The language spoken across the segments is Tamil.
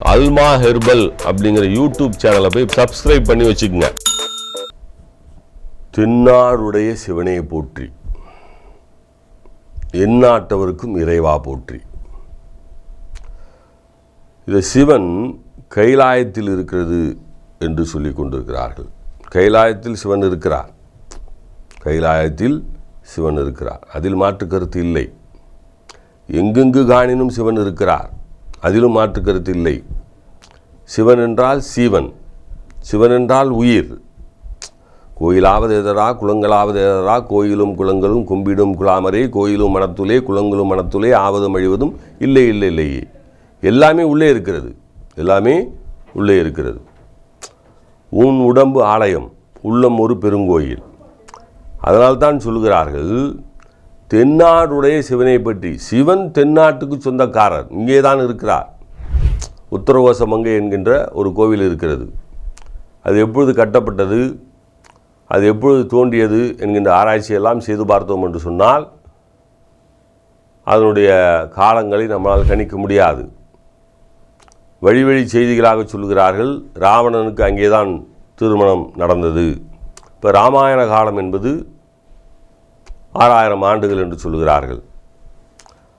அல்மா ஹெர்பல் அப்படிங்கிற யூடியூப் சேனலை போய் சப்ஸ்கிரைப் பண்ணி வச்சுக்கோங்க. தென்னாடுடைய சிவனை போற்றி, எந்நாட்டவருக்கும் இறைவா போற்றி. இது சிவன் கைலாயத்தில் இருக்கிறது என்று சொல்லி கொண்டிருக்கிறார்கள். கைலாயத்தில் சிவன் இருக்கிறார், கைலாயத்தில் சிவன் இருக்கிறார், அதில் மாற்று கருத்து இல்லை. எங்கெங்கு காணினும் சிவன் இருக்கிறார், அதிலும் மாற்று கருத்து இல்லை. சிவன் என்றால் சீவன், சிவன் என்றால் உயிர். கோயிலாவது எதரா குளங்களாவது எதரா, கோயிலும் குளங்களும் கும்பிடும் குலாமரே, கோயிலும் மனத்துலே குளங்களும் மனத்துலே, ஆவதும் அழிவதும் இல்லை இல்லை இல்லையே. எல்லாமே உள்ளே இருக்கிறது, எல்லாமே உள்ளே இருக்கிறது. உன் உடம்பு ஆலயம், உள்ளம் ஒரு பெருங்கோயில். அதனால்தான் சொல்கிறார்கள் தென்னாடுடைய சிவனை பற்றி. சிவன் தென்னாட்டுக்கு சொந்தக்காரர், இங்கே தான் இருக்கிறார். உத்தரகோசமங்கை என்கின்ற ஒரு கோவில் இருக்கிறது. அது எப்பொழுது கட்டப்பட்டது, அது எப்பொழுது தோன்றியது என்கின்ற ஆராய்ச்சியெல்லாம் செய்து பார்த்தோம் என்று சொன்னால் அதனுடைய காலங்களை நம்மளால் கணிக்க முடியாது. வழி வழி செய்திகளாக சொல்கிறார்கள் ராவணனுக்கு அங்கே தான் திருமணம் நடந்தது. இப்போ ராமாயண காலம் என்பது 6000 ஆண்டுகள் என்று சொல்கிறார்கள்.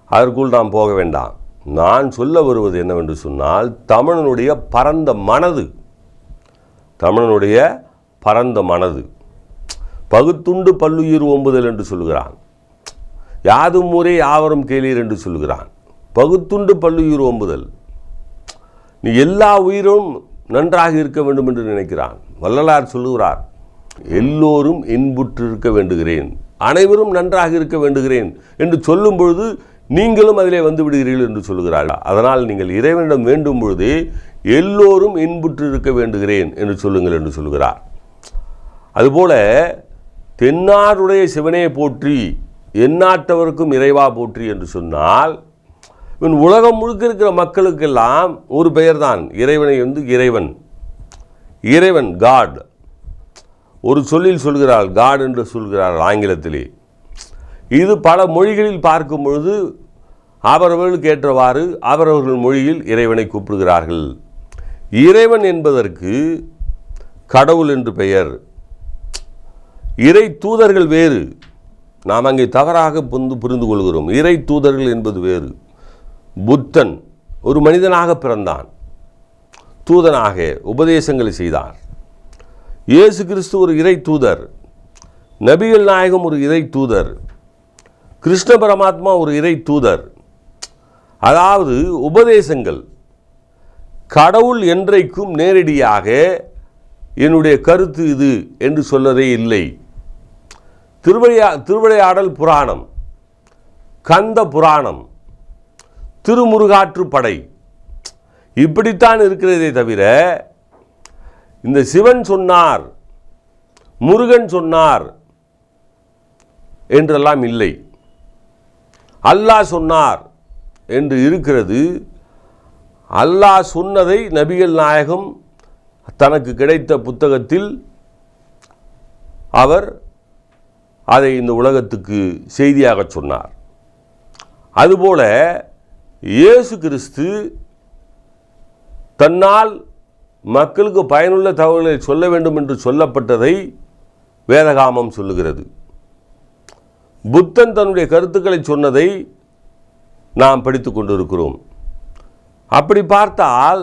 அதற்குள் நாம் போக வேண்டாம். நான் சொல்ல வருவது என்னவென்று சொன்னால், தமிழனுடைய பரந்த மனது, தமிழனுடைய பரந்த மனது. பகுத்துண்டு பல்லுயிர் ஓம்புதல் என்று சொல்கிறான். யாதும் ஊரே யாவரும் கேளீர் என்று சொல்கிறான். பகுத்துண்டு பல்லுயிர் ஓம்புதல். நீ எல்லா உயிரும் நன்றாக இருக்க வேண்டும் என்று நினைக்கிறான். வள்ளலார் சொல்லுகிறார், எல்லோரும் இன்புற்றிருக்க வேண்டுகிறேன், அனைவரும் நன்றாக இருக்க வேண்டுகிறேன் என்று சொல்லும் பொழுது நீங்களும் அதிலே வந்து விடுகிறீர்கள் என்று சொல்லுகிறார்கள். அதனால் நீங்கள் இறைவனிடம் வேண்டும் பொழுதே எல்லோரும் இன்புற்று இருக்க வேண்டுகிறேன் என்று சொல்லுங்கள் என்று சொல்லுகிறார். அதுபோல தென்னாடுடைய சிவனே போற்றி, எந்நாட்டவருக்கும் இறைவா போற்றி என்று சொன்னால், இவன் உலகம் முழுக்க இருக்கிற மக்களுக்கெல்லாம் ஒரு பெயர் தான். இறைவனை இறைவன், இறைவன் காட் ஒரு சொல்லில் சொல்கிறாள், காட் என்று சொல்கிறார்கள் ஆங்கிலத்திலே. இது பல மொழிகளில் பார்க்கும் பொழுது அவரவர்களுக்கு ஏற்றவாறு அவரவர்கள் மொழியில் இறைவனை கூப்பிடுகிறார்கள். இறைவன் என்பதற்கு கடவுள் என்று பெயர். இறை தூதர்கள் வேறு, நாம் அங்கே தவறாக புரிந்து கொள்கிறோம். இறை தூதர்கள் என்பது வேறு. புத்தன் ஒரு மனிதனாக பிறந்தான், தூதனாக உபதேசங்களை செய்தார். இயேசு கிறிஸ்து ஒரு இறை தூதர், நபிகள் நாயகம் ஒரு இறை தூதர், கிருஷ்ண பரமாத்மா ஒரு இறை தூதர். அதாவது உபதேசங்கள். கடவுள் என்றைக்கும் நேரடியாக என்னுடைய கருத்து இது என்று சொல்லவே இல்லை. திருவிளையாடல் புராணம், கந்த புராணம், திருமுருகாற்றுப்படை இப்படித்தான் இருக்கிறதே தவிர இந்த சிவன் சொன்னார், முருகன் சொன்னார் என்றெல்லாம் இல்லை. அல்லாஹ் சொன்னார் என்று இருக்கிறது. அல்லாஹ் சொன்னதை நபிகள் நாயகம் தனக்கு கிடைத்த புத்தகத்தில் அவர் அதை இந்த உலகத்துக்கு செய்தியாக சொன்னார். அதுபோல இயேசு கிறிஸ்து தன்னால் மக்களுக்கு பயனுள்ள தகவல்களை சொல்ல வேண்டும் என்று சொல்லப்பட்டதை வேதகாமம் சொல்லுகிறது. புத்தன் தன்னுடைய கருத்துக்களை சொன்னதை நாம் படித்து கொண்டிருக்கிறோம். அப்படி பார்த்தால்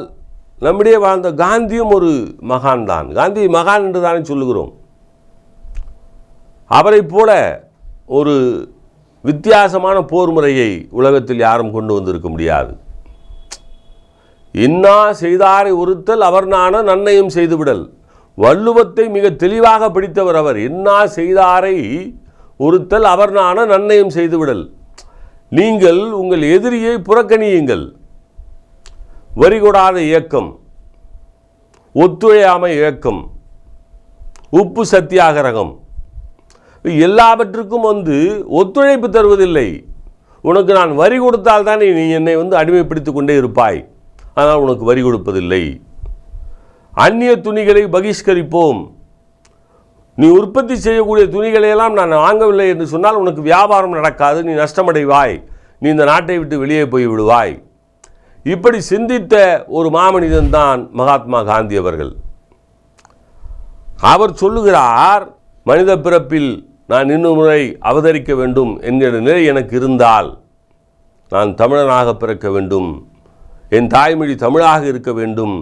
நம்மிடையே வாழ்ந்த காந்தியும் ஒரு மகான் தான். காந்தி மகான் என்று தானே சொல்லுகிறோம். அவரை போல ஒரு வித்தியாசமான போர் முறையை உலகத்தில் யாரும் கொண்டு வந்திருக்க முடியாது. இன்னா செய்தாரை ஒருத்தல் அவர் நாண நன்னையும் செய்துவிடல். வள்ளுவத்தை மிக தெளிவாக படித்தவர் அவர். இன்னா செய்தாரை ஒருத்தல் அவர் நாண நன்னையும் செய்துவிடல். நீங்கள் உங்கள் எதிரியை புறக்கணியுங்கள். வரிகொடாத இயக்கம், ஒத்துழையாமை இயக்கம், உப்பு சத்தியாகிரகம் எல்லாவற்றுக்கும் ஒத்துழைப்பு தருவதில்லை. உனக்கு நான் வரி கொடுத்தால் தான் நீ என்னை அடிமைப்படுத்தி கொண்டே இருப்பாய், ஆனால் உனக்கு வரி கொடுப்பதில்லை. அந்நிய துணிகளை பகிஷ்கரிப்போம். நீ உற்பத்தி செய்யக்கூடிய துணிகளையெல்லாம் நான் வாங்கவில்லை என்று சொன்னால் உனக்கு வியாபாரம் நடக்காது, நீ நஷ்டமடைவாய், நீ இந்த நாட்டை விட்டு வெளியே போய் விடுவாய் இப்படி சிந்தித்த ஒரு மாமனிதன் தான் மகாத்மா காந்தி அவர்கள். அவர் சொல்லுகிறார், மனித பிறப்பில் நான் இன்னும் முறை அவதரிக்க வேண்டும் என்கிற நிலை எனக்கு இருந்தால் நான் தமிழனாக பிறக்க வேண்டும், என் தாய்மொழி தமிழாக இருக்க வேண்டும்,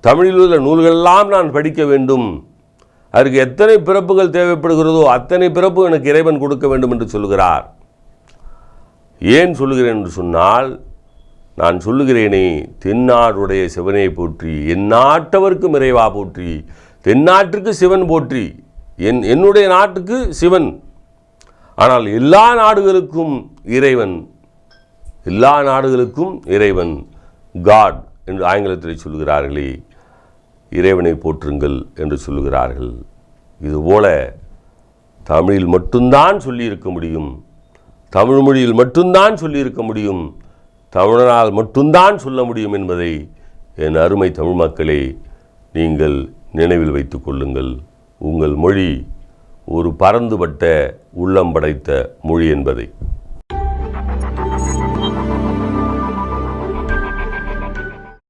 தமிழில் உள்ள நூல்களெல்லாம் நான் படிக்க வேண்டும், அதற்கு எத்தனை பிறப்புகள் தேவைப்படுகிறதோ அத்தனை பிறப்பு எனக்கு இறைவன் கொடுக்க வேண்டும் என்று சொல்கிறார். ஏன் சொல்லுகிறேன் என்று சொன்னால், நான் சொல்லுகிறேனே, தென்னாடுடைய சிவனை போற்றி, என் நாட்டவர்க்கும் இறைவா போற்றி, தென்னாட்டுக்கு சிவன் போற்றி. என்னுடைய நாட்டுக்கு சிவன், ஆனால் எல்லா நாடுகளுக்கும் இறைவன், எல்லா நாடுகளுக்கும் இறைவன், காட் என்று ஆங்கிலத்தில் சொல்கிறார்களே, இறைவனை போற்றுங்கள் என்று சொல்லுகிறார்கள். இதுபோல தமிழில் மட்டும்தான் சொல்லியிருக்க முடியும், தமிழ் மொழியில் மட்டும்தான் சொல்லியிருக்க முடியும், தமிழனால் மட்டும்தான் சொல்ல முடியும் என்பதை என் அருமை தமிழ் மக்களே நீங்கள் நினைவில் வைத்து கொள்ளுங்கள். உங்கள் மொழி ஒரு பரந்துபட்ட உள்ளம் படைத்த மொழி என்பதை.